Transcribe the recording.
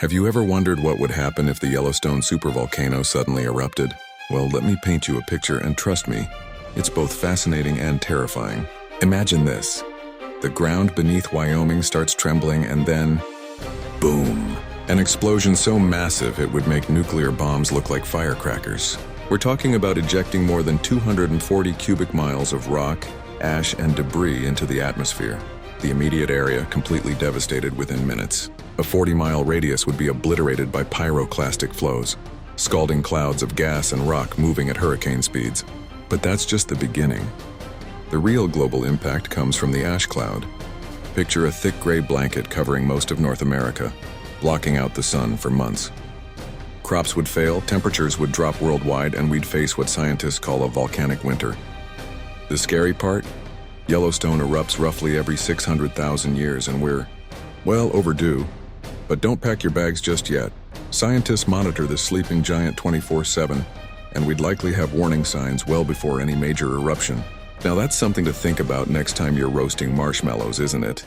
Have you ever wondered what would happen if the Yellowstone supervolcano suddenly erupted? Well, let me paint you a picture, and trust me, it's both fascinating and terrifying. Imagine this. The ground beneath Wyoming starts trembling, and then, boom! An explosion so massive it would make nuclear bombs look like firecrackers. We're talking about ejecting more than 240 cubic miles of rock, ash, and debris into the atmosphere. The immediate area completely devastated within minutes. A 40-mile radius would be obliterated by pyroclastic flows, scalding clouds of gas and rock moving at hurricane speeds. But that's just the beginning. The real global impact comes from the ash cloud. Picture a thick gray blanket covering most of North America, blocking out the sun for months. Crops would fail, temperatures would drop worldwide, and we'd face what scientists call a volcanic winter. The scary part? Yellowstone erupts roughly every 600,000 years, and we're, well, overdue. But don't pack your bags just yet. Scientists monitor this sleeping giant 24/7, and we'd likely have warning signs well before any major eruption. Now that's something to think about next time you're roasting marshmallows, isn't it?